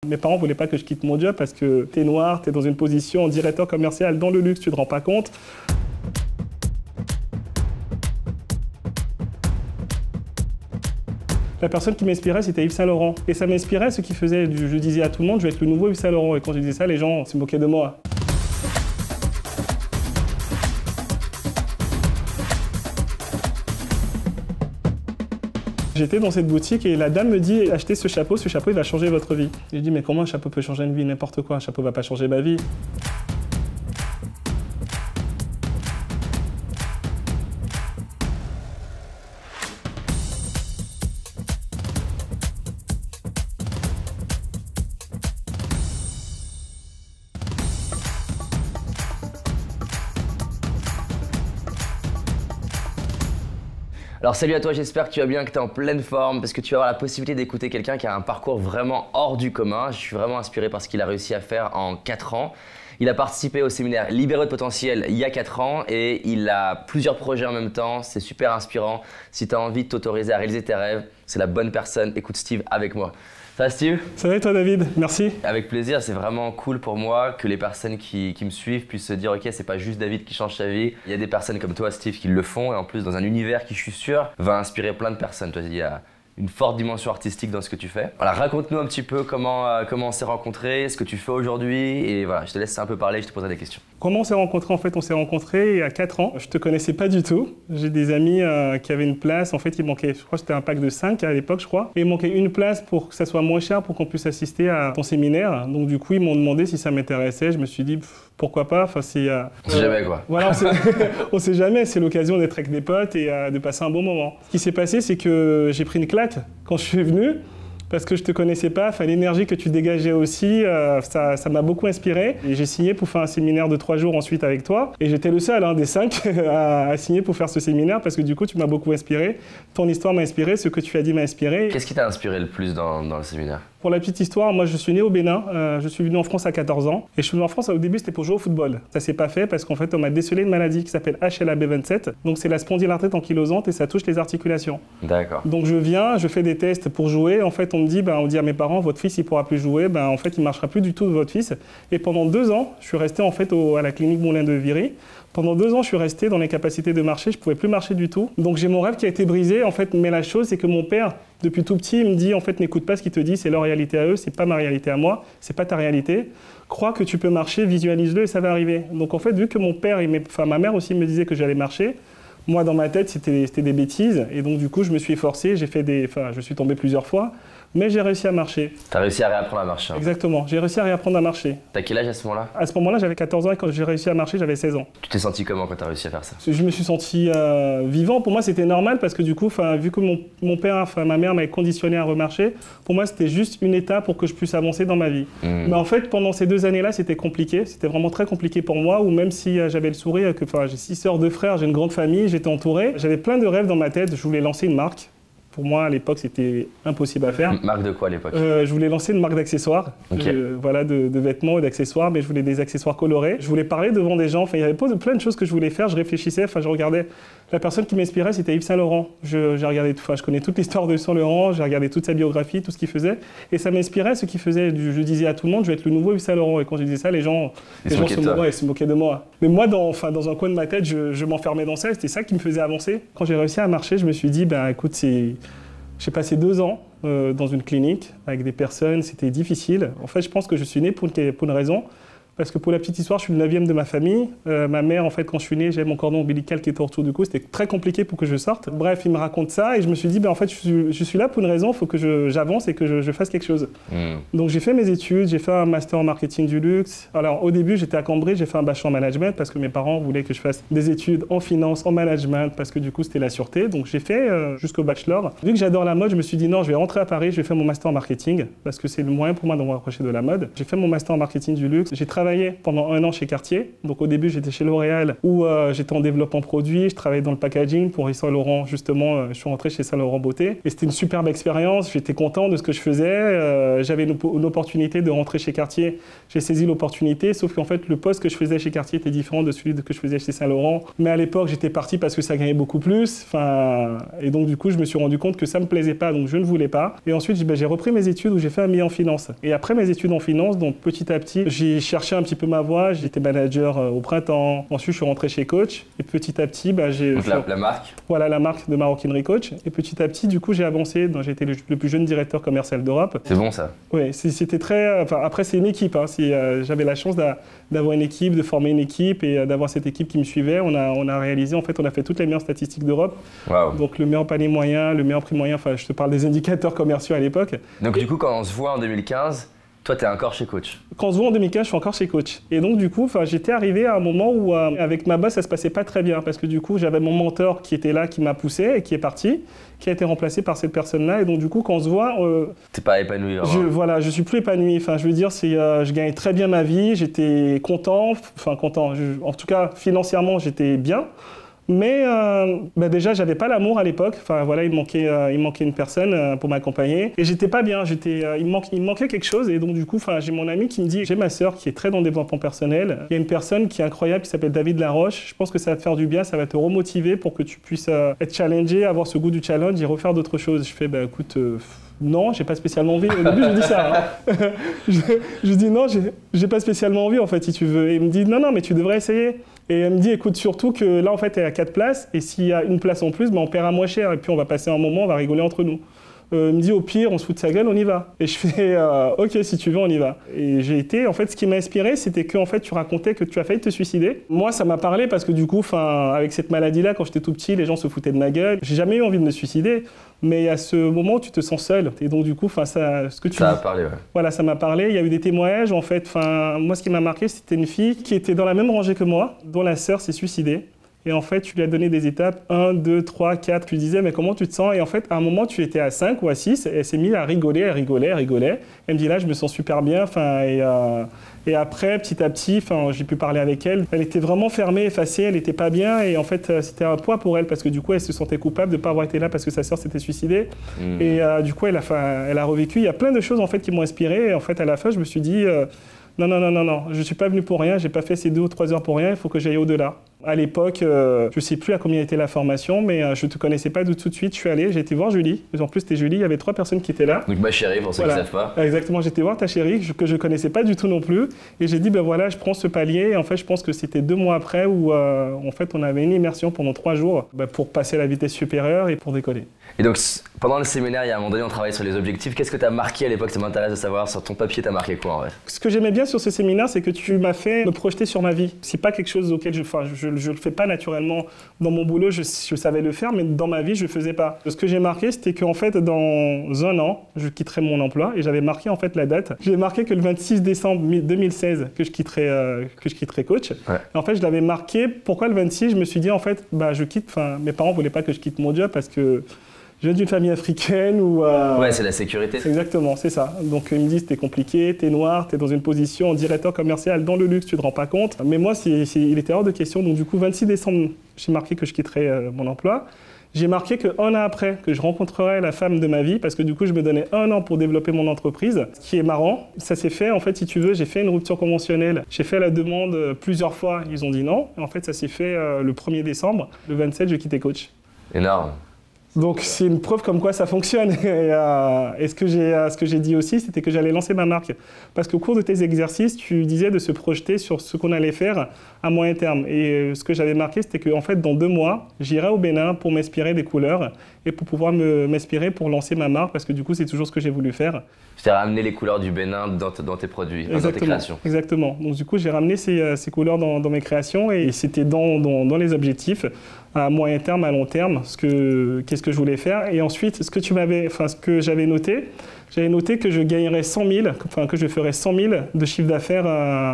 Mes parents voulaient pas que je quitte mon job parce que t'es noir, t'es dans une position directeur commercial dans le luxe, tu te rends pas compte. La personne qui m'inspirait, c'était Yves Saint Laurent. Et ça m'inspirait ce qu'il faisait. Je disais à tout le monde, je vais être le nouveau Yves Saint Laurent. Et quand je disais ça, les gens se moquaient de moi. J'étais dans cette boutique et la dame me dit « Achetez ce chapeau il va changer votre vie ». J'ai dit « Mais comment un chapeau peut changer une vie? N'importe quoi, un chapeau va pas changer ma vie ». Alors salut à toi, j'espère que tu vas bien, que tu es en pleine forme parce que tu vas avoir la possibilité d'écouter quelqu'un qui a un parcours vraiment hors du commun. Je suis vraiment inspiré par ce qu'il a réussi à faire en 4 ans. Il a participé au séminaire Libéraux de potentiel il y a 4 ans et il a plusieurs projets en même temps. C'est super inspirant. Si tu as envie de t'autoriser à réaliser tes rêves, c'est la bonne personne. Écoute Steve avec moi. Ça va Steve? Ça va et toi David? Merci. Avec plaisir, c'est vraiment cool pour moi que les personnes qui me suivent puissent se dire ok, c'est pas juste David qui change sa vie. Il y a des personnes comme toi Steve qui le font et en plus dans un univers qui je suis sûr va inspirer plein de personnes. Toi, il y a une forte dimension artistique dans ce que tu fais. Voilà, raconte-nous un petit peu comment on s'est rencontrés, ce que tu fais aujourd'hui et voilà, je te laisse un peu parler, je te poserai des questions. Comment on s'est rencontrés? En fait, on s'est rencontrés il y a 4 ans. Je te connaissais pas du tout. J'ai des amis qui avaient une place. En fait, il manquait, je crois que c'était un pack de 5 à l'époque, je crois. Et il manquait une place pour que ça soit moins cher pour qu'on puisse assister à ton séminaire. Donc du coup, ils m'ont demandé si ça m'intéressait. Je me suis dit pourquoi pas. Enfin, c'est on sait jamais quoi. Voilà, on sait jamais. C'est l'occasion d'être avec des potes et de passer un bon moment. Ce qui s'est passé, c'est que j'ai pris une claque quand je suis venu. Parce que je te connaissais pas, enfin, l'énergie que tu dégageais aussi, ça m'a beaucoup inspiré. Et j'ai signé pour faire un séminaire de 3 jours ensuite avec toi. Et j'étais le seul des 5 à signer pour faire ce séminaire parce que du coup, tu m'as beaucoup inspiré. Ton histoire m'a inspiré, ce que tu as dit m'a inspiré. Qu'est-ce qui t'a inspiré le plus dans le séminaire? Pour la petite histoire, moi je suis né au Bénin, je suis venu en France à 14 ans. Et je suis venu en France au début, c'était pour jouer au football. Ça s'est pas fait parce qu'en fait, on m'a décelé une maladie qui s'appelle HLA-B27. Donc c'est la spondylarthrite ankylosante et ça touche les articulations. D'accord. Donc je viens, je fais des tests pour jouer. En fait, on me dit à mes parents, votre fils il pourra plus jouer. En fait, il marchera plus du tout de votre fils. Et pendant 2 ans, je suis resté en fait à la clinique Moulin de Viry. Pendant 2 ans, je suis resté dans l'incapacité de marcher, je ne pouvais plus marcher du tout. Donc j'ai mon rêve qui a été brisé, en fait, mais la chose, c'est que mon père, depuis tout petit, il me dit, en fait, n'écoute pas ce qu'il te dit, c'est leur réalité à eux, c'est pas ma réalité à moi, c'est pas ta réalité. Crois que tu peux marcher, visualise-le et ça va arriver. Donc en fait, vu que mon père, ma mère aussi me disait que j'allais marcher, moi, dans ma tête, c'était des bêtises. Et donc du coup, je me suis efforcé, je suis tombé plusieurs fois. Mais j'ai réussi à marcher. T'as réussi à réapprendre à marcher. Exactement, j'ai réussi à réapprendre à marcher. T'as quel âge à ce moment-là? À ce moment-là, j'avais 14 ans et quand j'ai réussi à marcher, j'avais 16 ans. Tu t'es senti comment quand t'as réussi à faire ça? Je me suis senti vivant. Pour moi, c'était normal parce que du coup, vu que mon père, ma mère m'avait conditionné à remarcher, pour moi, c'était juste une étape pour que je puisse avancer dans ma vie. Mais en fait, pendant ces 2 années-là, c'était compliqué. C'était vraiment très compliqué pour moi, ou même si j'avais le sourire, j'ai 6 sœurs, 2 frères, j'ai une grande famille, j'étais entouré. J'avais plein de rêves dans ma tête. Je voulais lancer une marque. Pour moi, à l'époque, c'était impossible à faire. Marque de quoi à l'époque? Je voulais lancer une marque d'accessoires, okay. Voilà, de vêtements et d'accessoires, mais je voulais des accessoires colorés. Je voulais parler devant des gens, il y avait plein de choses que je voulais faire, je réfléchissais, je regardais. La personne qui m'inspirait, c'était Yves Saint Laurent. Je connais toute l'histoire de Yves Saint Laurent, j'ai regardé toute sa biographie, tout ce qu'il faisait, et ça m'inspirait ce qu'il faisait. Je disais à tout le monde, je vais être le nouveau Yves Saint Laurent, et quand je disais ça, les gens se moquaient de moi. Mais moi, dans un coin de ma tête, je m'enfermais dans ça, c'était ça qui me faisait avancer. Quand j'ai réussi à marcher, je me suis dit, écoute, j'ai passé 2 ans dans une clinique avec des personnes, c'était difficile. En fait, je pense que je suis né pour une raison. Parce que pour la petite histoire, je suis le 9e de ma famille. Ma mère, en fait, quand je suis né, j'avais mon cordon ombilical qui était autour du cou. C'était très compliqué pour que je sorte. Bref, il me raconte ça et je me suis dit, en fait, je suis là pour une raison. Il faut que j'avance et que je fasse quelque chose. Donc, j'ai fait mes études. J'ai fait un master en marketing du luxe. Alors, au début, j'étais à Cambridge. J'ai fait un bachelor en management parce que mes parents voulaient que je fasse des études en finance, en management, parce que du coup, c'était la sûreté. Donc, j'ai fait jusqu'au bachelor. Vu que j'adore la mode, je me suis dit, non, je vais rentrer à Paris. Je vais faire mon master en marketing parce que c'est le moyen pour moi de me rapprocher de la mode. J'ai fait mon master en marketing du luxe. J'ai travaillé travaillé pendant 1 an chez Cartier. Donc au début, j'étais chez L'Oréal où j'étais en développement produit, je travaillais dans le packaging pour Yves Saint Laurent justement. Je suis rentré chez Saint Laurent Beauté et c'était une superbe expérience. J'étais content de ce que je faisais. J'avais une opportunité de rentrer chez Cartier. J'ai saisi l'opportunité, sauf qu'en fait, le poste que je faisais chez Cartier était différent de celui que je faisais chez Saint Laurent. Mais à l'époque, j'étais parti parce que ça gagnait beaucoup plus. Et donc du coup, je me suis rendu compte que ça me plaisait pas, donc je ne voulais pas. Et ensuite, j'ai repris mes études où j'ai fait un MBA en finance. Et après mes études en finance, donc petit à petit, j'ai cherché un petit peu ma voie. J'étais manager au printemps. Ensuite, je suis rentré chez Coach. Et petit à petit, Donc la marque. Voilà, la marque de maroquinerie Coach. Et petit à petit, du coup, j'ai avancé. J'ai été le plus jeune directeur commercial d'Europe. C'est bon ça. Oui, c'était très. Après, c'est une équipe. Hein. J'avais la chance d'avoir une équipe, de former une équipe et d'avoir cette équipe qui me suivait. On a réalisé, en fait, on a fait toutes les meilleures statistiques d'Europe. Wow. Donc le meilleur panier moyen, le meilleur prix moyen. Enfin, je te parle des indicateurs commerciaux à l'époque. Donc du coup, quand on se voit en 2015, toi, tu es encore chez Coach. Quand on se voit en 2015, je suis encore chez Coach. Et donc, du coup, j'étais arrivé à un moment où, avec ma boss, ça se passait pas très bien. Parce que du coup, j'avais mon mentor qui était là, qui m'a poussé et qui est parti, qui a été remplacé par cette personne-là. Et donc, du coup, quand on se voit... T'es pas épanoui, vraiment. Voilà, je suis plus épanoui. Enfin, je veux dire, je gagnais très bien ma vie. J'étais content. Enfin, content. En tout cas, financièrement, j'étais bien. Mais déjà, j'avais pas l'amour à l'époque. Enfin voilà, il me manquait une personne pour m'accompagner. Et j'étais pas bien. Il me manquait quelque chose. Et donc du coup, j'ai mon ami qui me dit, j'ai ma sœur qui est très dans le développement personnel. Il y a une personne qui est incroyable qui s'appelle David Laroche. Je pense que ça va te faire du bien, ça va te remotiver pour que tu puisses être challengé, avoir ce goût du challenge et refaire d'autres choses. Je fais, écoute. Non, j'ai pas spécialement envie. Au début, je dis ça. Hein. je dis non, j'ai pas spécialement envie en fait, si tu veux. Et il me dit non, mais tu devrais essayer. Et elle me dit, écoute, surtout que là, en fait, elle est à 4 places. Et s'il y a une place en plus, on paiera moins cher. Et puis, on va passer un moment, on va rigoler entre nous. Il me dit, au pire, on se fout de sa gueule, on y va. Et je fais, ok, si tu veux, on y va. Et j'ai été, en fait, ce qui m'a inspiré, c'était que, en fait, tu racontais que tu as failli te suicider. Moi, ça m'a parlé parce que, du coup, avec cette maladie-là, quand j'étais tout petit, les gens se foutaient de ma gueule. J'ai jamais eu envie de me suicider. Mais il y a ce moment où tu te sens seul. Et donc, du coup, ça a parlé, ouais. Voilà, ça m'a parlé. Il y a eu des témoignages, en fait. Moi, ce qui m'a marqué, c'était une fille qui était dans la même rangée que moi, dont la sœur s'est suicidée. Et en fait, tu lui as donné des étapes, 1, 2, 3, 4. Tu lui disais, mais comment tu te sens? Et en fait, à un moment, tu étais à 5 ou à 6. Et elle s'est mise à rigoler, elle rigolait. Elle me dit, là, je me sens super bien. Et après, petit à petit, j'ai pu parler avec elle. Elle était vraiment fermée, effacée, elle n'était pas bien. Et en fait, c'était un poids pour elle parce que du coup, elle se sentait coupable de ne pas avoir été là parce que sa sœur s'était suicidée. Et du coup, elle a revécu. Il y a plein de choses en fait, qui m'ont inspiré. Et en fait, à la fin, je me suis dit, non, je ne suis pas venu pour rien. Je n'ai pas fait ces 2 ou 3 heures pour rien. Il faut que j'aille au-delà. À l'époque, je ne sais plus à combien était la formation, mais je ne te connaissais pas tout de suite. Je suis allé, j'ai été voir Julie. En plus, c'était Julie, il y avait 3 personnes qui étaient là. Donc ma chérie, pour ceux qui ne savent pas. Exactement, j'étais voir ta chérie, que je ne connaissais pas du tout non plus. Et j'ai dit, voilà, je prends ce palier. Et en fait, je pense que c'était 2 mois après où en fait, on avait une immersion pendant 3 jours pour passer à la vitesse supérieure et pour décoller. Et donc, pendant le séminaire, il y a un moment donné, on travaille sur les objectifs. Qu'est-ce que tu as marqué à l'époque? Ça m'intéresse de savoir. Sur ton papier, tu as marqué quoi en vrai? Ce que j'aimais bien sur ce séminaire, c'est que tu m'as fait me projeter sur ma vie. C'est pas quelque chose auquel je le fais pas naturellement dans mon boulot. Je savais le faire, mais dans ma vie, je le faisais pas. Ce que j'ai marqué, c'était qu'en fait, dans 1 an, je quitterai mon emploi. Et j'avais marqué en fait la date. J'ai marqué que le 26 décembre 2016 que je quitterai Coach. Ouais. Et en fait, je l'avais marqué. Pourquoi le 26? Je me suis dit en fait, je quitte. Mes parents voulaient pas que je quitte mon job parce que je viens d'une famille africaine où... Ouais, c'est la sécurité. Exactement, c'est ça. Donc ils me disent, t'es compliqué, t'es noir, t'es dans une position en directeur commercial dans le luxe, tu te rends pas compte. Mais moi, il était hors de question. Donc du coup, 26 décembre, j'ai marqué que je quitterais mon emploi. J'ai marqué qu'1 an après, que je rencontrerais la femme de ma vie, parce que du coup, je me donnais 1 an pour développer mon entreprise. Ce qui est marrant, ça s'est fait, en fait, si tu veux, j'ai fait une rupture conventionnelle. J'ai fait la demande plusieurs fois, ils ont dit non. Et en fait, ça s'est fait le 1er décembre. Le 27, j'ai quitté Coach. Énorme. Donc c'est une preuve comme quoi ça fonctionne. Et ce que j'ai dit aussi, c'était que j'allais lancer ma marque. Parce qu'au cours de tes exercices, tu disais de se projeter sur ce qu'on allait faire à moyen terme. Et ce que j'avais marqué, c'était qu'en fait, dans 2 mois, j'irai au Bénin pour m'inspirer des couleurs et pour pouvoir m'inspirer pour lancer ma marque, parce que du coup, c'est toujours ce que j'ai voulu faire. Tu as ramené les couleurs du Bénin dans tes produits, dans tes créations. Exactement. Donc du coup, j'ai ramené ces couleurs dans mes créations et c'était dans les objectifs. À moyen terme, à long terme, qu'est-ce que je voulais faire. Et ensuite, ce que j'avais noté que je gagnerais 100 000, que je ferais 100 000 de chiffre d'affaires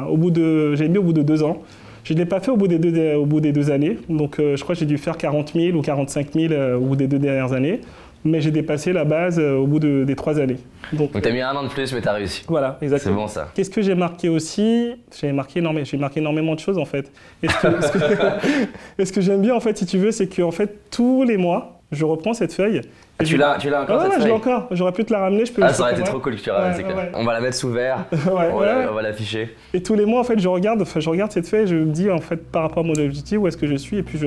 au bout de 2 ans. Je ne l'ai pas fait au bout des 2 années. Donc, je crois que j'ai dû faire 40 000 ou 45 000 au bout des 2 dernières années. mais j'ai dépassé la base au bout des 3 années. Donc tu as mis 1 an de plus, mais tu as réussi. Voilà, exactement. C'est bon ça. Qu'est-ce que j'ai marqué aussi? J'ai marqué énormément de choses en fait. Et ce que j'aime bien en fait, si tu veux, c'est que en fait, tous les mois, je reprends cette feuille. Tu l'as encore cette feuille? Je l'ai encore. J'aurais pu te la ramener. Ça aurait été trop cool que tu la ramènes, c'est clair. On va la mettre sous verre, on va l'afficher. Et tous les mois, en fait, je regarde cette feuille, je me dis, en fait, par rapport à mon objectif, où est-ce que je suis, et puis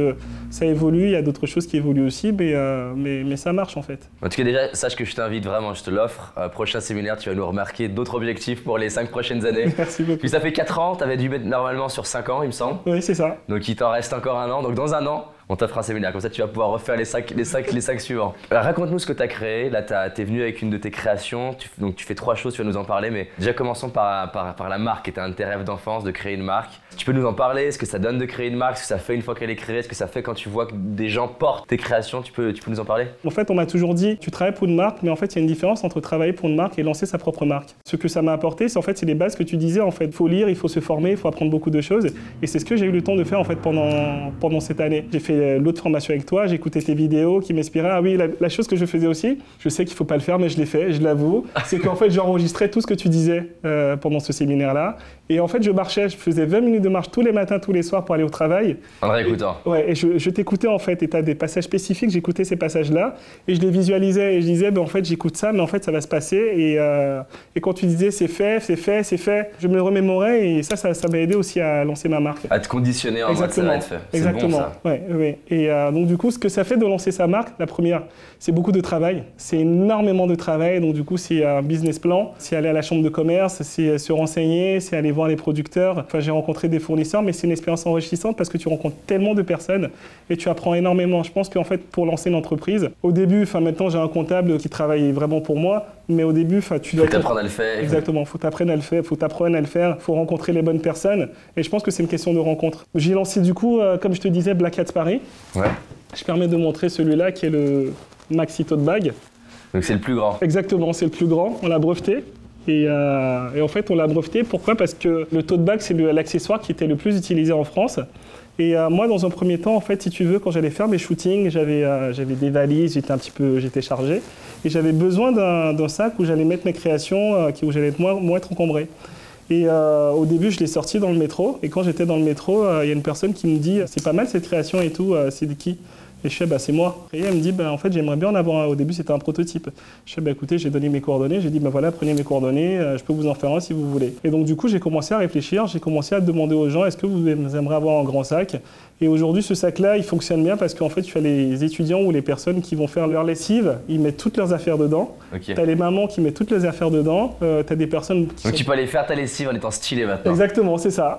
ça évolue, il y a d'autres choses qui évoluent aussi, mais ça marche, en fait. En tout cas, déjà, sache que je t'invite vraiment, je te l'offre. Prochain séminaire, tu vas nous remarquer d'autres objectifs pour les 5 prochaines années. Merci beaucoup. Puis ça fait 4 ans, tu avais dû mettre normalement sur 5 ans, il me semble. Oui, c'est ça. Donc il t'en reste encore 1 an, donc dans 1 an, on t'offre un séminaire, comme ça tu vas pouvoir refaire les 5 suivants. Alors, raconte-nous ce que tu as créé. Là, t'es venu avec une de tes créations. Donc tu fais 3 choses, tu vas nous en parler. Mais déjà, commençons par la marque, qui était un de tes rêves d'enfance, de créer une marque. Tu peux nous en parler? Ce que ça donne de créer une marque? Ce que ça fait une fois qu'elle est créée? Ce que ça fait quand tu vois que des gens portent tes créations? Tu peux nous en parler? En fait, on m'a toujours dit, tu travailles pour une marque, mais en fait, il y a une différence entre travailler pour une marque et lancer sa propre marque. Ce que ça m'a apporté, c'est les bases que tu disais. En fait, il faut lire, il faut se former, il faut apprendre beaucoup de choses. Et c'est ce que j'ai eu le temps de faire en fait pendant cette année. J'ai fait l'autre formation avec toi, j'ai écouté tes vidéos qui m'inspiraient. Ah oui, la chose que je faisais aussi, je sais qu'il ne faut pas le faire, mais je l'ai fait, je l'avoue, c'est qu'en fait, j'enregistrais tout ce que tu disais pendant ce séminaire-là. Et en fait, je marchais, je faisais 20 minutes de marche tous les matins, tous les soirs pour aller au travail. En réécoutant. Ouais, et je t'écoutais en fait, et tu as des passages spécifiques, j'écoutais ces passages-là, et je les visualisais, et je disais, en fait, j'écoute ça, mais en fait, ça va se passer. Et quand tu disais, c'est fait, je me le remémorais, et ça m'a aidé aussi à lancer ma marque. À te conditionner en mode ça va être fait. Exactement. C'est bon, ça. Ouais. Et donc du coup, ce que ça fait de lancer sa marque, la première, c'est beaucoup de travail. C'est énormément de travail. Donc du coup, c'est un business plan. C'est aller à la chambre de commerce, c'est se renseigner, c'est aller voir les producteurs. Enfin, j'ai rencontré des fournisseurs, mais c'est une expérience enrichissante parce que tu rencontres tellement de personnes et tu apprends énormément. Je pense qu'en fait, pour lancer une entreprise, au début, maintenant j'ai un comptable qui travaille vraiment pour moi, mais au début, tu dois t'apprendre à le faire. Exactement. Faut t'apprendre à le faire. Faut rencontrer les bonnes personnes. Et je pense que c'est une question de rencontre. J'ai lancé du coup, comme je te disais, Black Hats Paris. Ouais. Je permets de montrer celui-là qui est le Maxi Tote Bag. Donc c'est le plus grand. Exactement, c'est le plus grand. On l'a breveté. Et en fait, on l'a breveté. Pourquoi? Parce que le tote bag, c'est l'accessoire qui était le plus utilisé en France. Et moi, dans un premier temps, en fait, si tu veux, quand j'allais faire mes shootings, j'avais des valises, j'étais chargé. Et j'avais besoin d'un sac où j'allais mettre mes créations, où j'allais être moins être encombré. Et au début, je l'ai sorti dans le métro. Et quand j'étais dans le métro, il y a une personne qui me dit « C'est pas mal cette création et tout, c'est de qui ?» Et je fais, c'est moi. Et elle me dit, en fait, j'aimerais bien en avoir un. Au début, c'était un prototype. Je fais, écoutez, j'ai donné mes coordonnées. J'ai dit, voilà, prenez mes coordonnées, je peux vous en faire un si vous voulez. Et donc, du coup, j'ai commencé à réfléchir. J'ai commencé à demander aux gens, est-ce que vous aimeriez avoir un grand sac? Et aujourd'hui, ce sac-là, il fonctionne bien parce qu'en fait, tu as les étudiants ou les personnes qui vont faire leur lessive, ils mettent toutes leurs affaires dedans. Okay. Tu as les mamans qui mettent toutes les affaires dedans. Tu as des personnes qui Donc tu peux aller faire ta lessive en étant stylé maintenant. Exactement, c'est ça.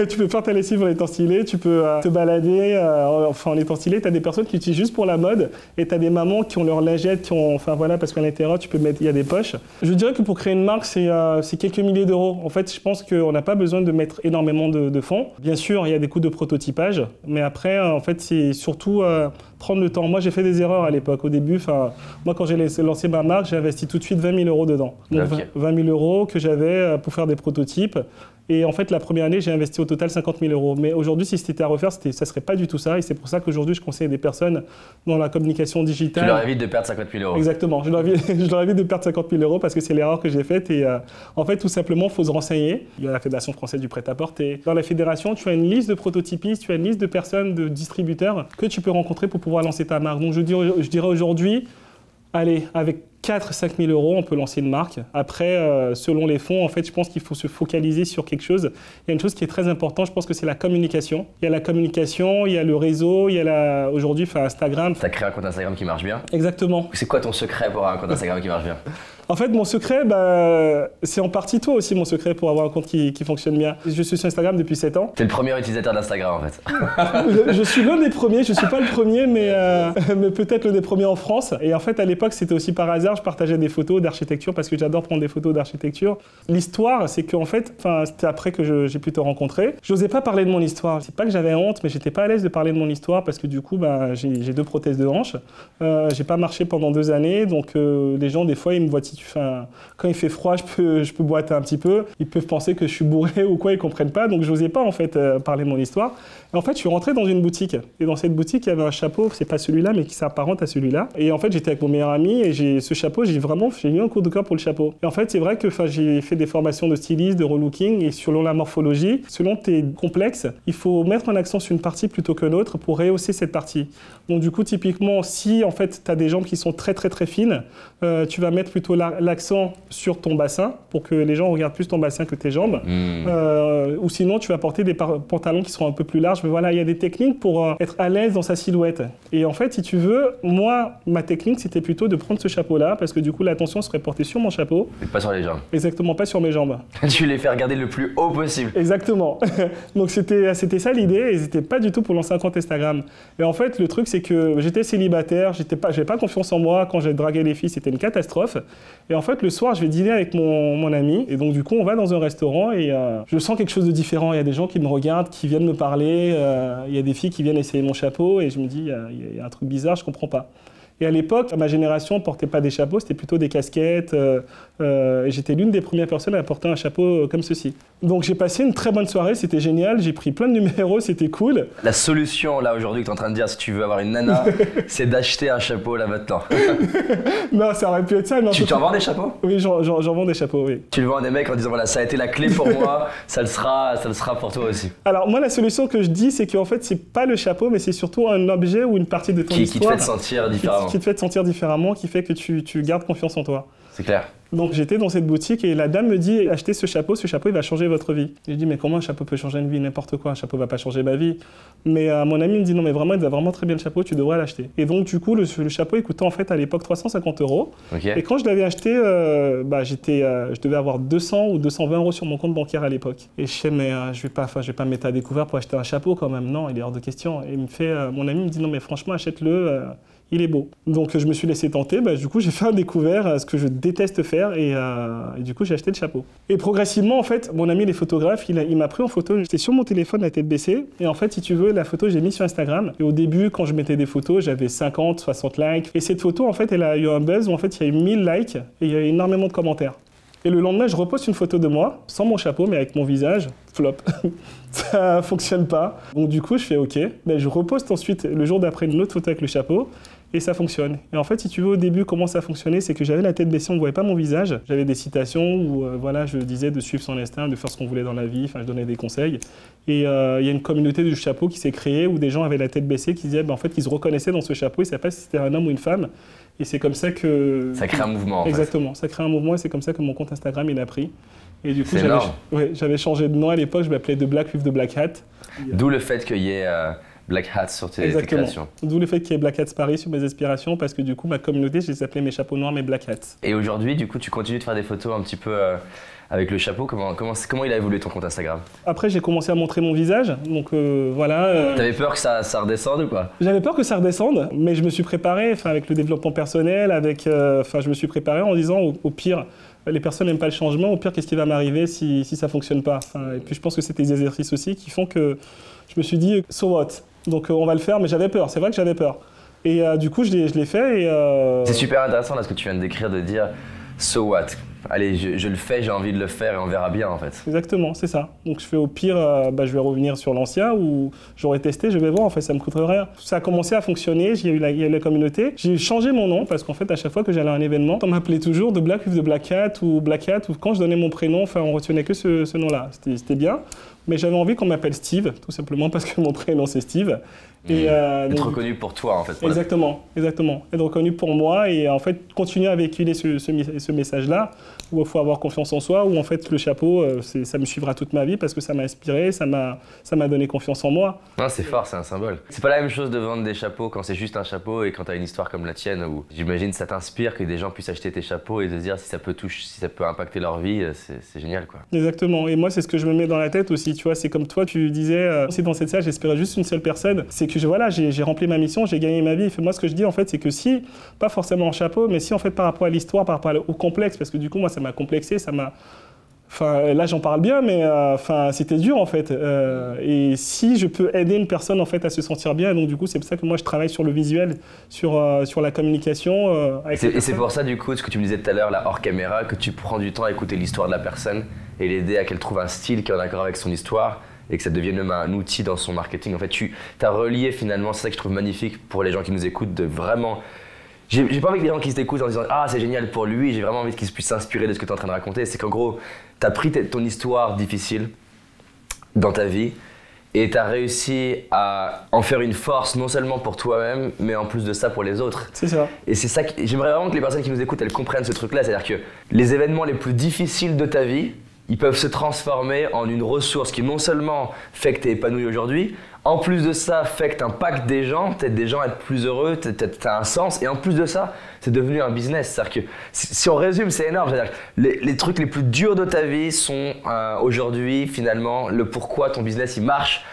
Tu peux faire ta lessive en étant stylé, tu peux te balader en étant stylé. Tu as des personnes qui utilisent juste pour la mode et tu as des mamans qui ont leur lingette, parce qu'à l'intérieur, il y a des poches. Je dirais que pour créer une marque, c'est quelques milliers d'euros. En fait, je pense qu'on n'a pas besoin de mettre énormément de fonds. Bien sûr, il y a des coûts de prototypage. Mais après, en fait, c'est surtout prendre le temps. Moi, j'ai fait des erreurs à l'époque. Au début, moi, quand j'ai lancé ma marque, j'ai investi tout de suite 20 000 euros dedans. Donc, okay. 20 000 euros que j'avais pour faire des prototypes. Et en fait, la première année, j'ai investi au total 50 000 euros. Mais aujourd'hui, si c'était à refaire, ça ne serait pas du tout ça. Et c'est pour ça qu'aujourd'hui, je conseille des personnes dans la communication digitale. Tu leur évites de perdre 50 000 euros. Exactement. Je leur évite de perdre 50 000 euros parce que c'est l'erreur que j'ai faite. Et en fait, tout simplement, il faut se renseigner. Il y a la Fédération française du prêt-à-porter. Dans la fédération, tu as une liste de prototypistes, tu as une liste de personnes, de distributeurs que tu peux rencontrer pour pouvoir lancer ta marque. Donc, je dirais aujourd'hui, allez, avec 4-5 000 euros, on peut lancer une marque. Après, selon les fonds, en fait, je pense qu'il faut se focaliser sur quelque chose. Il y a une chose qui est très importante, je pense que c'est la communication. Il y a la communication, il y a le réseau, il y a aujourd'hui Instagram. Tu as créé un compte Instagram qui marche bien? Exactement. C'est quoi ton secret pour avoir un compte Instagram qui marche bien? En fait, mon secret, c'est en partie toi aussi, mon secret pour avoir un compte qui fonctionne bien. Je suis sur Instagram depuis 7 ans. Tu es le premier utilisateur d'Instagram, en fait. je suis l'un des premiers, je ne suis pas le premier, mais peut-être l'un des premiers en France. Et en fait, à l'époque, c'était aussi par hasard. bizarre, je partageais des photos d'architecture parce que j'adore prendre des photos d'architecture. L'histoire, c'est qu'en fait, c'était après que j'ai pu te rencontrer. Je n'osais pas parler de mon histoire. C'est pas que j'avais honte, mais j'étais pas à l'aise de parler de mon histoire parce que du coup, j'ai 2 prothèses de hanche. J'ai pas marché pendant 2 années, donc les gens, des fois, ils me voient quand il fait froid, je peux boiter un petit peu. Ils peuvent penser que je suis bourré ou quoi, ils comprennent pas. Donc, j'osais pas en fait parler de mon histoire. Et en fait, je suis rentré dans une boutique. Et dans cette boutique, il y avait un chapeau, c'est pas celui-là, mais qui s'apparente à celui-là. Et en fait, j'étais avec mon meilleur ami et ce chapeau, j'ai eu un coup de cœur pour le chapeau. Et en fait, c'est vrai que j'ai fait des formations de styliste, de relooking, et selon la morphologie, selon tes complexes, il faut mettre un accent sur une partie plutôt que l'autre pour rehausser cette partie. Donc du coup, typiquement, si en fait, tu as des jambes qui sont très très très fines, tu vas mettre plutôt l'accent sur ton bassin pour que les gens regardent plus ton bassin que tes jambes. Ou sinon, tu vas porter des pantalons qui seront un peu plus larges. Mais voilà, il y a des techniques pour être à l'aise dans sa silhouette. Et en fait, si tu veux, moi, ma technique, c'était plutôt de prendre ce chapeau-là, parce que du coup, l'attention serait portée sur mon chapeau. Et pas sur les jambes. Exactement, pas sur mes jambes. Tu les fais regarder le plus haut possible. Exactement. Donc c'était ça l'idée, et c'était pas du tout pour lancer un compte Instagram. Et en fait, le truc, c'est que j'étais célibataire, j'avais pas confiance en moi. Quand j'ai dragué les filles, c'était une catastrophe. Et en fait, le soir, je vais dîner avec mon ami, et donc du coup, on va dans un restaurant, et je sens quelque chose de différent. Il y a des gens qui me regardent, qui viennent me parler, il y a des filles qui viennent essayer mon chapeau, et je me dis, il y a un truc bizarre, je comprends pas. Et à l'époque, ma génération ne portait pas des chapeaux, c'était plutôt des casquettes. Et j'étais l'une des premières personnes à porter un chapeau comme ceci. Donc j'ai passé une très bonne soirée, c'était génial, j'ai pris plein de numéros, c'était cool. La solution là aujourd'hui que tu es en train de dire, si tu veux avoir une nana, c'est d'acheter un chapeau là maintenant. Non, ça aurait pu être ça. Tu en vends des chapeaux? Oui, j'en vends des chapeaux, oui. Tu le vends à des mecs en disant voilà, ça a été la clé pour moi, ça le sera pour toi aussi. Alors moi, la solution que je dis, c'est qu'en fait, c'est pas le chapeau, mais c'est surtout un objet ou une partie de ton histoire. Qui te fait te sentir différemment. Qui te fait te sentir différemment, qui fait que tu gardes confiance en toi. C'est clair. Donc j'étais dans cette boutique et la dame me dit « Achetez ce chapeau il va changer votre vie ». Je dis « Mais comment un chapeau peut changer une vie? N'importe quoi, un chapeau va pas changer ma vie ». Mais mon ami me dit « Non mais vraiment, il va vraiment très bien le chapeau, tu devrais l'acheter ». Et donc du coup, le chapeau il coûtait en fait à l'époque 350 €. Okay. Et quand je l'avais acheté, je devais avoir 200 ou 220 € sur mon compte bancaire à l'époque. Et je sais mais je vais pas me mettre à découvert pour acheter un chapeau quand même, non, il est hors de question. Et mon ami me dit « Non mais franchement, achète-le ». Il est beau. Donc je me suis laissé tenter, du coup j'ai fait un découvert, ce que je déteste faire, et du coup j'ai acheté le chapeau. Et progressivement en fait, mon ami il est photographe, il m'a pris en photo, j'étais sur mon téléphone la tête baissée, et en fait si tu veux, la photo j'ai mis sur Instagram, et au début quand je mettais des photos, j'avais 50, 60 likes, et cette photo en fait elle a eu un buzz où en fait il y a eu 1000 likes, et il y a eu énormément de commentaires. Et le lendemain, je reposte une photo de moi, sans mon chapeau, mais avec mon visage, flop. Ça fonctionne pas. Donc du coup, je fais OK. Je reposte ensuite, le jour d'après, une autre photo avec le chapeau, et ça fonctionne. Et en fait, si tu veux, au début, comment ça fonctionnait, c'est que j'avais la tête baissée, on ne voyait pas mon visage. J'avais des citations où je disais de suivre son instinct, de faire ce qu'on voulait dans la vie, je donnais des conseils. Et il y a une communauté du chapeau qui s'est créée, où des gens avaient la tête baissée, qui disaient en fait, qu'ils se reconnaissaient dans ce chapeau, ils ne savaient pas si c'était un homme ou une femme. Et c'est comme ça que... Ça crée un mouvement, en fait. Exactement, ça crée un mouvement, et c'est comme ça que mon compte Instagram, il a pris. Et du coup, j'avais changé de nom à l'époque, je m'appelais The Black with the Black Hat. D'où le fait qu'il y ait Black Hat sur tes créations. D'où le fait qu'il y ait Black Hats Paris sur mes inspirations, parce que du coup, ma communauté, je les appelais mes chapeaux noirs, mes Black Hats. Et aujourd'hui, du coup, tu continues de faire des photos un petit peu avec le chapeau. Comment il a évolué ton compte Instagram? Après, j'ai commencé à montrer mon visage, donc voilà. T'avais peur que ça redescende ou quoi? J'avais peur que ça redescende, mais je me suis préparé, avec le développement personnel, je me suis préparé en disant au pire, les personnes n'aiment pas le changement, au pire, qu'est-ce qui va m'arriver si ça ne fonctionne pas? Et puis je pense que c'est des exercices aussi qui font que je me suis dit, so what? Donc on va le faire, mais j'avais peur, c'est vrai que j'avais peur. Et du coup, je l'ai fait. C'est super intéressant là ce que tu viens de décrire, de dire, so what? Allez, je le fais, j'ai envie de le faire et on verra bien en fait. Exactement, c'est ça. Donc je fais au pire, je vais revenir sur l'ancien où j'aurais testé, je vais voir, en fait ça me coûterait rien. Ça a commencé à fonctionner, il y a eu la communauté. J'ai changé mon nom parce qu'en fait à chaque fois que j'allais à un événement, on m'appelait toujours The Black with the Black Hat ou Black Hat, ou quand je donnais mon prénom, on retenait que ce nom-là. C'était bien. Mais j'avais envie qu'on m'appelle Steve, tout simplement parce que mon prénom c'est Steve. Et être reconnu pour toi en fait. Exactement. Être reconnu pour moi et en fait continuer à véhiculer ce message-là. où il faut avoir confiance en soi, où en fait le chapeau, ça me suivra toute ma vie parce que ça m'a inspiré, ça m'a donné confiance en moi. Non, c'est fort, c'est un symbole. C'est pas la même chose de vendre des chapeaux quand c'est juste un chapeau et quand t'as une histoire comme la tienne où j'imagine ça t'inspire que des gens puissent acheter tes chapeaux et se dire si ça peut impacter leur vie, c'est génial quoi. Exactement, et moi c'est ce que je me mets dans la tête aussi, tu vois, c'est comme toi tu disais, c'est dans cette salle j'espérais juste une seule personne, c'est que j'ai rempli ma mission, j'ai gagné ma vie, et moi ce que je dis en fait c'est que si, pas forcément en chapeau, mais si en fait par rapport à l'histoire, par rapport au complexe, parce que du coup moi ça m'a complexé, Enfin, là j'en parle bien, mais c'était dur en fait. Et si je peux aider une personne en fait à se sentir bien, donc du coup c'est pour ça que moi je travaille sur le visuel, sur la communication. Et c'est pour ça du coup, ce que tu me disais tout à l'heure, là hors caméra, que tu prends du temps à écouter l'histoire de la personne et l'aider à qu'elle trouve un style qui est en accord avec son histoire et que ça devienne même un outil dans son marketing. En fait, tu as relié finalement, c'est ça que je trouve magnifique pour les gens qui nous écoutent, de vraiment... J'ai pas envie que les gens qui t'écoutent en disant « Ah, c'est génial pour lui », j'ai vraiment envie qu'ils puissent s'inspirer de ce que tu es en train de raconter. C'est qu'en gros, tu as pris ton histoire difficile dans ta vie et tu as réussi à en faire une force non seulement pour toi-même, mais en plus de ça pour les autres. C'est ça. Et c'est ça que j'aimerais vraiment que les personnes qui nous écoutent, elles comprennent ce truc-là. C'est-à-dire que les événements les plus difficiles de ta vie, ils peuvent se transformer en une ressource qui non seulement fait que tu es épanoui aujourd'hui, en plus de ça, fait que tu impactes des gens, peut-être des gens être plus heureux, tu as un sens. Et en plus de ça, c'est devenu un business. C'est-à-dire que si on résume, c'est énorme. C'est-à-dire que les trucs les plus durs de ta vie sont aujourd'hui finalement le pourquoi ton business il marche.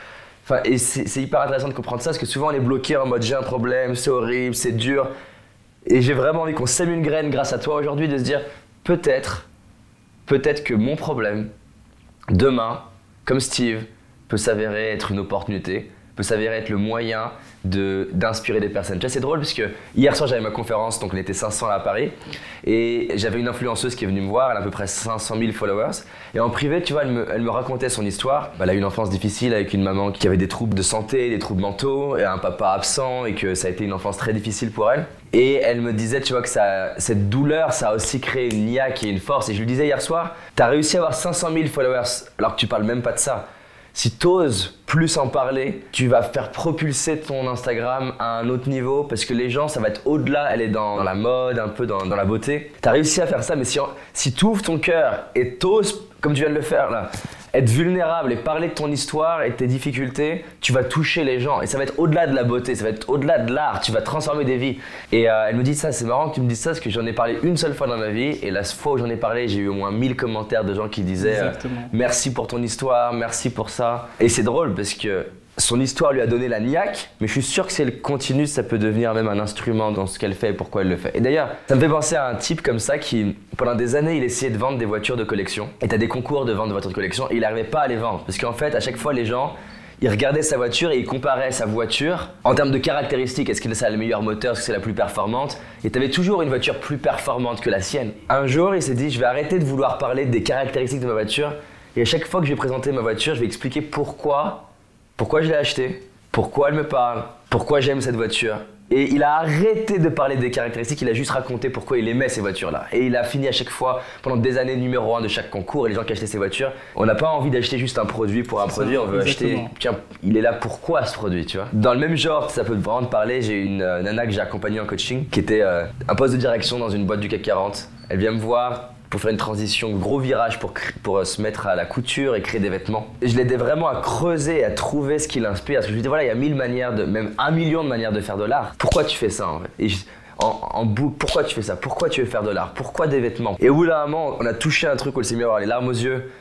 Enfin, et c'est hyper intéressant de comprendre ça parce que souvent on est bloqué en mode j'ai un problème, c'est horrible, c'est dur. Et j'ai vraiment envie qu'on sème une graine grâce à toi aujourd'hui de se dire peut-être que mon problème, demain, comme Steve, peut s'avérer être une opportunité, peut s'avérer être le moyen d'inspirer des personnes. Tu vois, c'est drôle parce que hier soir j'avais ma conférence, donc on était 500 à Paris et j'avais une influenceuse qui est venue me voir, elle a à peu près 500 000 followers et en privé, tu vois, elle me racontait son histoire. Elle a eu une enfance difficile avec une maman qui avait des troubles de santé, des troubles mentaux et un papa absent et que ça a été une enfance très difficile pour elle. Et elle me disait, tu vois, que cette douleur, ça a aussi créé une niaque et une force. Et je lui disais hier soir, t'as réussi à avoir 500 000 followers alors que tu parles même pas de ça. Si t'oses plus en parler, tu vas faire propulser ton Instagram à un autre niveau parce que les gens, ça va être au-delà, elle est dans la mode, un peu dans la beauté. T'as réussi à faire ça, mais si tu ouvres ton cœur et t'oses, comme tu viens de le faire là, être vulnérable et parler de ton histoire et de tes difficultés, tu vas toucher les gens et ça va être au-delà de la beauté, ça va être au-delà de l'art, tu vas transformer des vies. Et elle me dit ça, c'est marrant que tu me dises ça parce que j'en ai parlé une seule fois dans ma vie et la fois où j'en ai parlé, j'ai eu au moins 1000 commentaires de gens qui disaient merci pour ton histoire, merci pour ça. Et c'est drôle parce que son histoire lui a donné la niaque, mais je suis sûr que si elle continue, ça peut devenir même un instrument dans ce qu'elle fait et pourquoi elle le fait. Et d'ailleurs, ça me fait penser à un type comme ça qui, pendant des années, il essayait de vendre des voitures de collection. Et t'as des concours de vente de voitures de collection et il n'arrivait pas à les vendre. Parce qu'en fait, à chaque fois, les gens, ils regardaient sa voiture et ils comparaient sa voiture en termes de caractéristiques. Est-ce que ça a le meilleur moteur, est-ce que c'est la plus performante? Et t'avais toujours une voiture plus performante que la sienne. Un jour, il s'est dit, je vais arrêter de vouloir parler des caractéristiques de ma voiture. Et à chaque fois que je vais présenter ma voiture, je vais expliquer pourquoi je l'ai achetée, pourquoi elle me parle, pourquoi j'aime cette voiture. Et il a arrêté de parler des caractéristiques, il a juste raconté pourquoi il aimait ces voitures-là. Et il a fini à chaque fois, pendant des années, numéro 1 de chaque concours. Et les gens qui achetaient ces voitures, on n'a pas envie d'acheter juste un produit pour un produit, on veut acheter, tiens, il est là pourquoi ce produit, tu vois. Dans le même genre, ça peut vraiment te parler, j'ai une nana que j'ai accompagnée en coaching, qui était un poste de direction dans une boîte du CAC 40. Elle vient me voir pour faire une transition, gros virage pour se mettre à la couture et créer des vêtements. Et je l'aidais vraiment à creuser, à trouver ce qui l'inspire. Parce que je lui disais, voilà, il y a 1000 manières, même 1 million de manières de faire de l'art. Pourquoi tu fais ça en fait? Et en boucle, pourquoi tu fais ça? Pourquoi tu veux faire de l'art? Pourquoi des vêtements? Et au bout d'un moment, on a touché un truc où elle s'est mis à avoir les larmes aux yeux.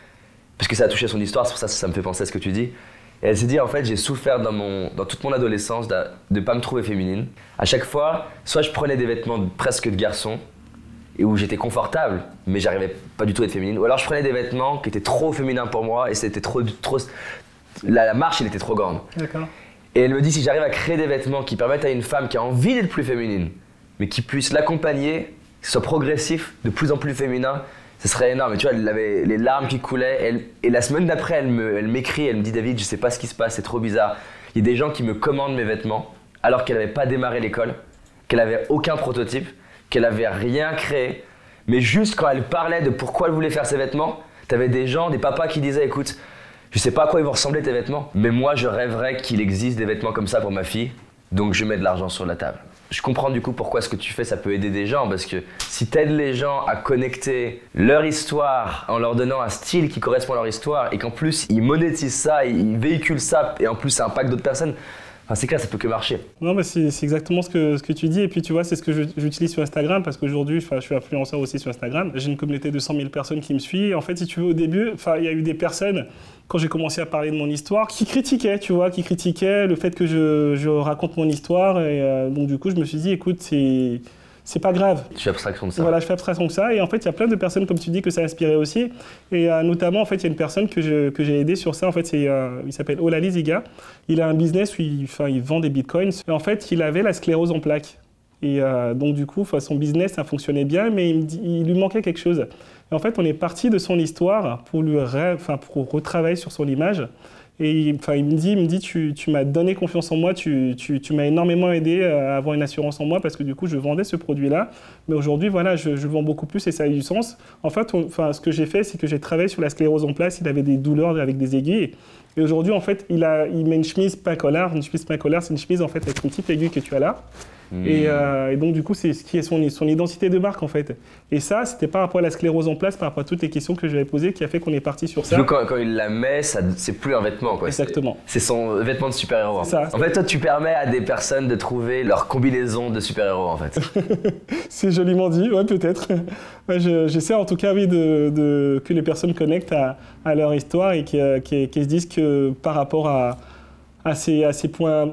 Parce que ça a touché son histoire, c'est pour ça que ça me fait penser à ce que tu dis. Et elle s'est dit, en fait, j'ai souffert dans toute mon adolescence de ne pas me trouver féminine. À chaque fois, soit je prenais des vêtements presque de garçon, et où j'étais confortable, mais j'arrivais pas du tout à être féminine. Ou alors je prenais des vêtements qui étaient trop féminins pour moi et c'était trop la marche, elle était trop grande. D'accord. Et elle me dit, si j'arrive à créer des vêtements qui permettent à une femme qui a envie d'être plus féminine, mais qui puisse l'accompagner, que ce soit progressif, de plus en plus féminin, ce serait énorme. Et tu vois, elle avait les larmes qui coulaient. Et la semaine d'après, elle m'écrit, elle me dit, David, je sais pas ce qui se passe, c'est trop bizarre. Il y a des gens qui me commandent mes vêtements alors qu'elle n'avait pas démarré l'école, qu'elle avait aucun prototype, qu'elle avait rien créé, mais juste quand elle parlait de pourquoi elle voulait faire ses vêtements, t'avais des gens, des papas qui disaient, écoute, je sais pas à quoi ils vont ressembler tes vêtements, mais moi je rêverais qu'il existe des vêtements comme ça pour ma fille, donc je mets de l'argent sur la table. je comprends du coup pourquoi ce que tu fais, ça peut aider des gens, parce que si tu aides les gens à connecter leur histoire en leur donnant un style qui correspond à leur histoire et qu'en plus ils monétisent ça, ils véhiculent ça et en plus ça impacte d'autres personnes, enfin, c'est clair, ça peut que marcher. Non, mais c'est exactement ce que tu dis. Et puis, tu vois, c'est ce que j'utilise sur Instagram parce qu'aujourd'hui, je suis influenceur aussi sur Instagram. J'ai une communauté de 100 000 personnes qui me suivent. Et en fait, si tu veux, au début, il y a eu des personnes, quand j'ai commencé à parler de mon histoire, qui critiquaient, tu vois, qui critiquaient le fait que je raconte mon histoire. Et donc, du coup, je me suis dit, écoute, c'est pas grave. Tu fais abstraction de ça. Voilà, je fais abstraction de ça. Et en fait, il y a plein de personnes, comme tu dis, que ça a inspiré aussi. Et notamment, en fait, il y a une personne que j'ai aidé sur ça. En fait, il s'appelle Olali Ziga. Il a un business où il vend des bitcoins. Et en fait, il avait la sclérose en plaques. Et donc, du coup, son business, ça fonctionnait bien, mais il lui manquait quelque chose. Et en fait, on est parti de son histoire pour retravailler sur son image. Et il me dit tu m'as donné confiance en moi, tu m'as énormément aidé à avoir une assurance en moi parce que du coup je vendais ce produit-là. Mais aujourd'hui voilà, je vends beaucoup plus et ça a du sens. En fait, ce que j'ai fait, c'est que j'ai travaillé sur la sclérose en plaques. Il avait des douleurs avec des aiguilles. Et aujourd'hui en fait, il met une chemise pain collard. Une chemise pain collard, c'est une chemise en fait avec une petite aiguille que tu as là. Et donc du coup c'est ce qui est son identité de marque en fait. Et ça c'était par rapport à la sclérose en plaques, par rapport à toutes les questions que je lui avais posées qui a fait qu'on est parti sur ça. Donc quand il la met, c'est plus un vêtement quoi. Exactement. C'est son vêtement de super-héros. Ça. En fait toi tu permets à des personnes de trouver leur combinaison de super-héros en fait. C'est joliment dit, ouais peut-être. Ouais, j'essaie en tout cas oui, que les personnes connectent à leur histoire et qui se disent que par rapport à ces points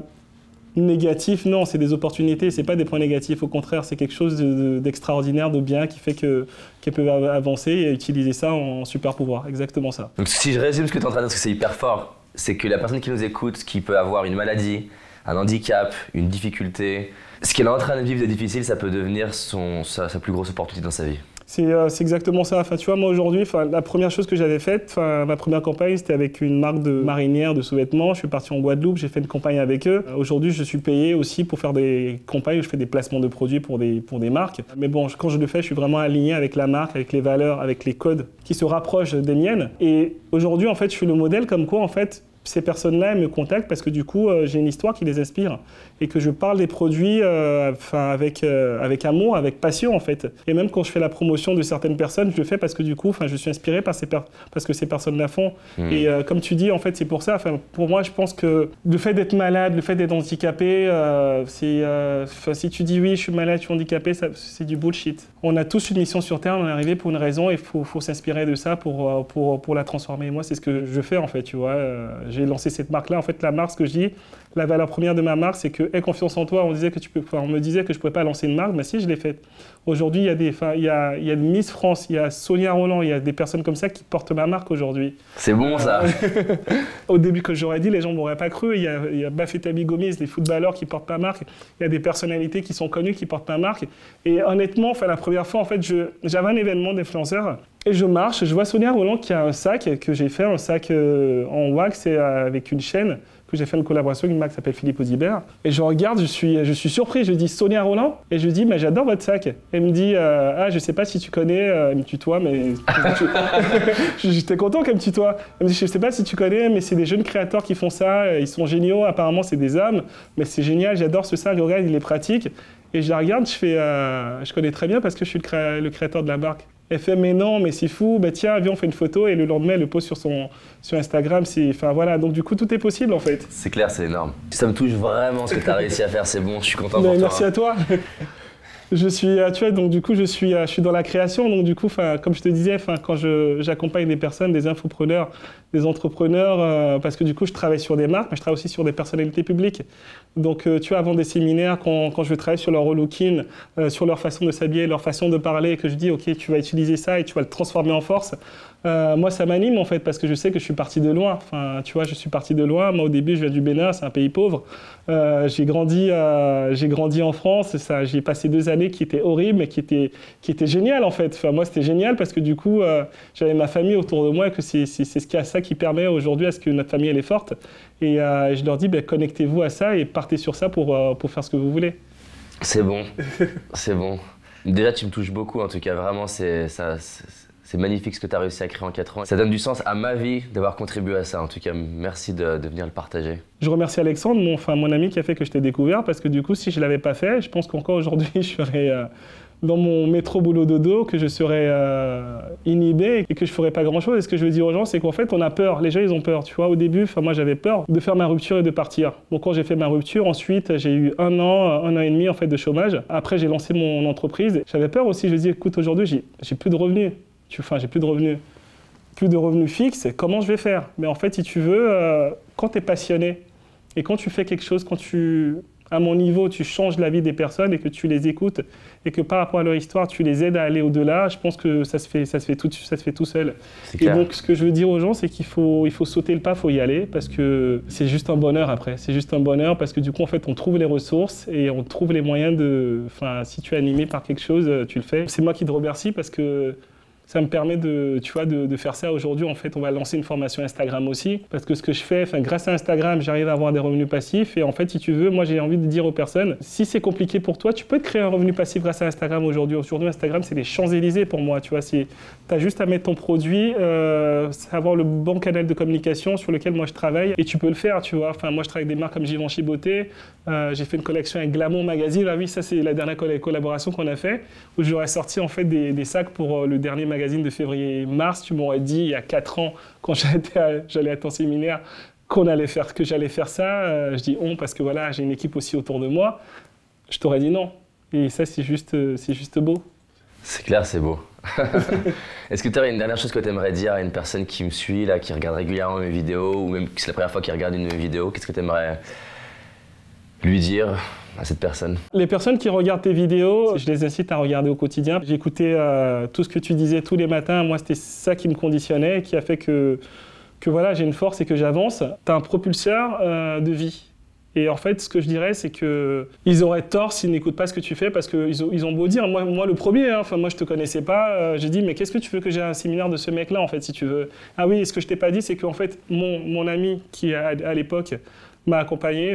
négatifs, non, c'est des opportunités, c'est pas des points négatifs, au contraire, c'est quelque chose d'extraordinaire, de bien, qui fait qu'elles peuvent avancer et utiliser ça en super pouvoir, exactement ça. Donc si je résume ce que tu es en train de dire, parce que c'est hyper fort, c'est que la personne qui nous écoute, qui peut avoir une maladie, un handicap, une difficulté, ce qu'elle est en train de vivre de difficile, ça peut devenir sa plus grosse opportunité dans sa vie. C'est exactement ça. Enfin, tu vois, moi aujourd'hui, la première chose que j'avais faite, ma première campagne, c'était avec une marque de marinière de sous-vêtements. Je suis parti en Guadeloupe, j'ai fait une campagne avec eux. Aujourd'hui, je suis payé aussi pour faire des campagnes où je fais des placements de produits pour des marques. Mais bon, quand je le fais, je suis vraiment aligné avec la marque, avec les valeurs, avec les codes qui se rapprochent des miennes. Et aujourd'hui, en fait, je suis le modèle comme quoi, en fait, ces personnes-là me contactent parce que du coup, j'ai une histoire qui les inspire et que je parle des produits avec amour, avec passion en fait. Et même quand je fais la promotion de certaines personnes, je le fais parce que du coup, je suis inspiré parce que ces personnes-là font. Et comme tu dis, en fait, c'est pour ça. Pour moi, je pense que le fait d'être malade, le fait d'être handicapé, si tu dis oui, je suis malade, je suis handicapé, c'est du bullshit. On a tous une mission sur Terre, on est arrivé pour une raison et il faut s'inspirer de ça pour la transformer. Et moi, c'est ce que je fais en fait, tu vois. J'ai lancé cette marque-là. En fait, la marque, ce que je dis, la valeur première de ma marque, c'est que aie confiance en toi. On me disait que je ne pouvais pas lancer une marque, mais si, je l'ai faite. Aujourd'hui, il y a Miss France, il y a Sonia Rolland, il y a des personnes comme ça qui portent ma marque aujourd'hui. C'est bon ça. Au début, que j'aurais dit, les gens ne m'auraient pas cru. Il y a Bafétabi Gomis, les footballeurs qui portent ma marque. Il y a des personnalités qui sont connues qui portent ma marque. Et honnêtement, la première fois, en fait, j'avais un événement d'influenceurs. Et je marche, je vois Sonia Rolland qui a un sac que j'ai fait, un sac en wax et avec une chaîne que j'ai fait une collaboration avec une marque qui s'appelle Philippe Audibert. Et je regarde, je suis surpris, je dis Sonia Rolland et je lui dis mais j'adore votre sac. Elle me dit je sais pas si tu connais, elle me tutoie mais j'étais content qu'elle me tutoie. Elle me dit je sais pas si tu connais mais c'est des jeunes créateurs qui font ça, ils sont géniaux, apparemment c'est des hommes, mais c'est génial, j'adore ce sac, regarde il est pratique. Et je la regarde, je connais très bien parce que je suis le créateur de la marque. Elle fait mais non, mais c'est fou, tiens, viens on fait une photo et le lendemain elle le pose sur Instagram. Voilà, donc du coup tout est possible en fait. C'est clair, c'est énorme. Ça me touche vraiment ce que tu as réussi à faire, c'est bon, je suis content pour toi. Merci à toi. Je suis, tu vois, donc du coup je suis dans la création, donc du coup, comme je te disais, quand j'accompagne des personnes, des infopreneurs, des entrepreneurs, parce que du coup je travaille sur des marques, mais je travaille aussi sur des personnalités publiques. Donc tu vois, avant des séminaires, quand je travaille sur leur relooking, sur leur façon de s'habiller, leur façon de parler, et que je dis ok, tu vas utiliser ça et tu vas le transformer en force. Moi, ça m'anime en fait parce que je sais que je suis parti de loin. Tu vois, je suis parti de loin. Moi, au début, je viens du Bénin, c'est un pays pauvre. J'ai grandi en France. J'y ai passé 2 années qui étaient horribles, mais qui étaient géniales en fait. Moi, c'était génial parce que du coup, j'avais ma famille autour de moi et que c'est ça qui permet aujourd'hui à ce que notre famille elle est forte. Et je leur dis, connectez-vous à ça et partez sur ça pour faire ce que vous voulez. C'est bon, c'est bon. Déjà, tu me touches beaucoup. En tout cas, vraiment, C'est magnifique ce que tu as réussi à créer en 4 ans. Ça donne du sens à ma vie d'avoir contribué à ça. En tout cas, merci de venir le partager. Je remercie Alexandre, mon ami qui a fait que je t'ai découvert, parce que du coup, si je ne l'avais pas fait, je pense qu'encore aujourd'hui, je serais dans mon métro boulot dodo, que je serais inhibé et que je ne ferais pas grand-chose. Et ce que je veux dire aux gens, c'est qu'en fait, on a peur. Les gens, ils ont peur. Tu vois, au début, moi, j'avais peur de faire ma rupture et de partir. Donc, quand j'ai fait ma rupture, ensuite, j'ai eu un an et demi en fait, de chômage. Après, j'ai lancé mon entreprise. J'avais peur aussi. Je me dis, écoute, aujourd'hui, j'ai plus de revenus. J'ai plus de revenus. Plus de revenus fixes. Comment je vais faire? Mais en fait, si tu veux, quand tu es passionné et quand tu fais quelque chose, à mon niveau, tu changes la vie des personnes et que tu les écoutes et que par rapport à leur histoire, tu les aides à aller au-delà, je pense que ça se fait tout seul. Et donc, ce que je veux dire aux gens, c'est qu'il faut sauter le pas, il faut y aller parce que c'est juste un bonheur après. C'est juste un bonheur parce que du coup, en fait, on trouve les ressources et on trouve les moyens si tu es animé par quelque chose, tu le fais. C'est moi qui te remercie parce que ça me permet de faire ça aujourd'hui. En fait, on va lancer une formation Instagram aussi. Parce que ce que je fais, grâce à Instagram, j'arrive à avoir des revenus passifs. Et en fait, si tu veux, moi, j'ai envie de dire aux personnes, si c'est compliqué pour toi, tu peux te créer un revenu passif grâce à Instagram aujourd'hui. Aujourd'hui, Instagram, c'est les Champs-Élysées pour moi. Tu vois, tu as juste à mettre ton produit, avoir le bon canal de communication sur lequel moi, je travaille. Et tu peux le faire, tu vois. Moi, je travaille avec des marques comme Givenchy Beauté. J'ai fait une collection avec Glamour Magazine. Ah oui, ça, c'est la dernière collaboration qu'on a fait, où j'aurais sorti en fait des sacs pour le dernier magazine de février-mars. Tu m'aurais dit il y a 4 ans, quand j'allais à ton séminaire, que j'allais faire ça. Je dis parce que voilà, j'ai une équipe aussi autour de moi. Je t'aurais dit non. Et ça, c'est juste beau. C'est clair, c'est beau. Est-ce que tu aurais une dernière chose que tu aimerais dire à une personne qui me suit, là, qui regarde régulièrement mes vidéos, ou même que c'est la première fois qu'il regarde une vidéo? Qu'est-ce que tu aimerais lui dire à cette personne? Les personnes qui regardent tes vidéos, je les incite à regarder au quotidien. J'écoutais tout ce que tu disais tous les matins. Moi, c'était ça qui me conditionnait, qui a fait que voilà, j'ai une force et que j'avance. Tu as un propulseur de vie. Et en fait, ce que je dirais, c'est qu'ils auraient tort s'ils n'écoutent pas ce que tu fais, parce qu'ils ont beau dire, moi le premier, moi je te connaissais pas, j'ai dit, mais qu'est-ce que tu veux que j'ai un séminaire de ce mec-là, en fait, si tu veux? Ah oui, et ce que je t'ai pas dit, c'est qu'en fait, mon ami qui, à l'époque, m'a accompagné,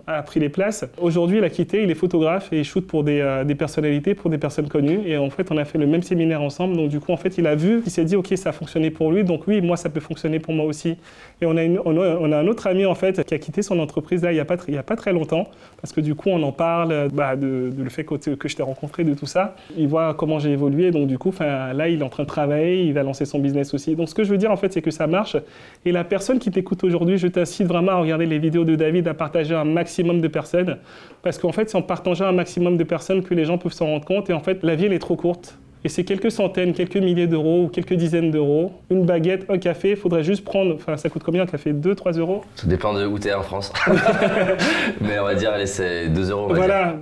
a pris les places. Aujourd'hui, il a quitté, il est photographe et il shoot pour des personnalités, pour des personnes connues. Et en fait, on a fait le même séminaire ensemble. Donc du coup, en fait, il a vu, il s'est dit, OK, ça a fonctionné pour lui. Donc oui, moi, ça peut fonctionner pour moi aussi. Et on a un autre ami, en fait, qui a quitté son entreprise, là, il y a pas très longtemps. Parce que du coup, on en parle de le fait que je t'ai rencontré, de tout ça. Il voit comment j'ai évolué. Donc du coup, là, il est en train de travailler, il va lancer son business aussi. Donc ce que je veux dire, en fait, c'est que ça marche. Et la personne qui t'écoute aujourd'hui, je t'incite vraiment à regarder les vidéos de David, à partager un maximum de personnes, parce qu'en fait, c'est en partageant un maximum de personnes que les gens peuvent s'en rendre compte. Et en fait, la vie, elle est trop courte. Et c'est quelques centaines, quelques milliers d'euros ou quelques dizaines d'euros. Une baguette, un café, il faudrait juste prendre... ça coûte combien un café? 2-3 euros? Ça dépend de où tu es en France. Mais on va dire, allez, c'est 2 euros. Voilà,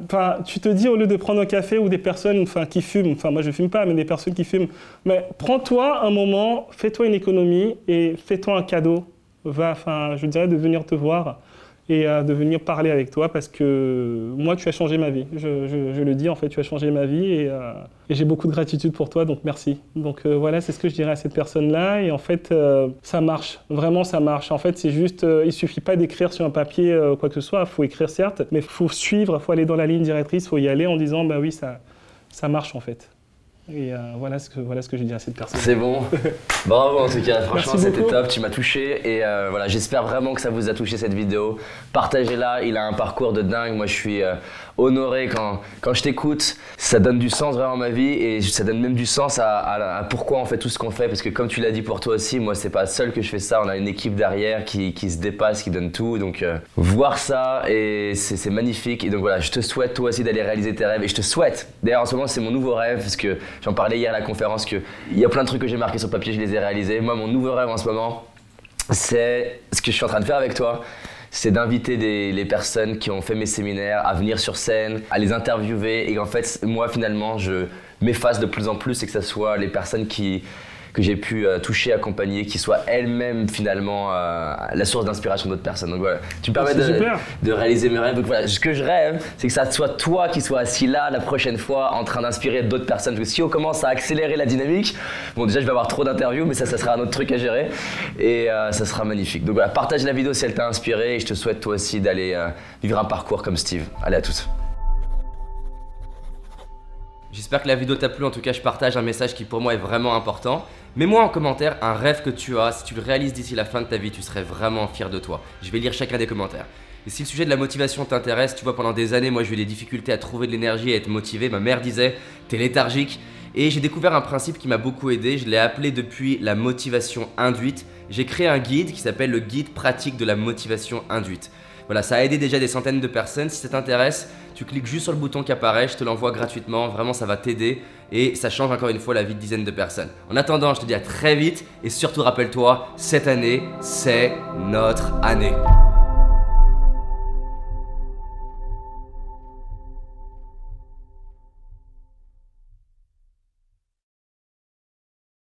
tu te dis, au lieu de prendre un café ou des personnes qui fument, moi je fume pas, mais des personnes qui fument, mais prends-toi un moment, fais-toi une économie et fais-toi un cadeau. Je dirais de venir te voir et de venir parler avec toi, parce que moi, tu as changé ma vie. Je le dis, en fait, tu as changé ma vie et j'ai beaucoup de gratitude pour toi, donc merci. Donc voilà, c'est ce que je dirais à cette personne-là. Et en fait, ça marche, vraiment ça marche. En fait, c'est juste, il suffit pas d'écrire sur un papier quoi que ce soit, il faut écrire certes, mais il faut suivre, il faut aller dans la ligne directrice, il faut y aller en disant, bah oui, ça marche en fait. Et voilà ce que je dis à cette personne. C'est bon. Bravo en tout cas, franchement c'était top, tu m'as touché. Et voilà, j'espère vraiment que ça vous a touché cette vidéo. Partagez-la, il a un parcours de dingue. Moi je suis honoré quand je t'écoute. Ça donne du sens vraiment à ma vie et ça donne même du sens à pourquoi on fait tout ce qu'on fait. Parce que comme tu l'as dit pour toi aussi, moi c'est pas seul que je fais ça. On a une équipe derrière qui se dépasse, qui donne tout. Donc voir ça, et c'est magnifique. Et donc voilà, je te souhaite toi aussi d'aller réaliser tes rêves. Et je te souhaite, d'ailleurs en ce moment c'est mon nouveau rêve, parce que j'en parlais hier à la conférence, qu'il y a plein de trucs que j'ai marqués sur papier, je les ai réalisés. Moi, mon nouveau rêve en ce moment, c'est ce que je suis en train de faire avec toi, c'est d'inviter les personnes qui ont fait mes séminaires à venir sur scène, à les interviewer, et qu'en fait, moi, finalement, je m'efface de plus en plus, et que ce soit les personnes que j'ai pu toucher, accompagner, qui soient elles-mêmes finalement la source d'inspiration d'autres personnes. Donc voilà, tu me permets de réaliser mes rêves. Donc voilà, ce que je rêve, c'est que ça soit toi qui sois assis là la prochaine fois en train d'inspirer d'autres personnes. Parce que si on commence à accélérer la dynamique, bon déjà je vais avoir trop d'interviews, mais ça sera un autre truc à gérer, et ça sera magnifique. Donc voilà, partage la vidéo si elle t'a inspiré, et je te souhaite toi aussi d'aller vivre un parcours comme Steve. Allez, à toutes. J'espère que la vidéo t'a plu, en tout cas je partage un message qui pour moi est vraiment important. Mets-moi en commentaire un rêve que tu as, si tu le réalises d'ici la fin de ta vie, tu serais vraiment fier de toi. Je vais lire chacun des commentaires. Et si le sujet de la motivation t'intéresse, tu vois pendant des années, moi j'ai eu des difficultés à trouver de l'énergie et à être motivé. Ma mère disait, t'es léthargique. Et j'ai découvert un principe qui m'a beaucoup aidé, je l'ai appelé depuis la motivation induite. J'ai créé un guide qui s'appelle le guide pratique de la motivation induite. Voilà, ça a aidé déjà des centaines de personnes. Si ça t'intéresse, tu cliques juste sur le bouton qui apparaît, je te l'envoie gratuitement. Vraiment, ça va t'aider et ça change encore une fois la vie de dizaines de personnes. En attendant, je te dis à très vite et surtout rappelle-toi, cette année, c'est notre année.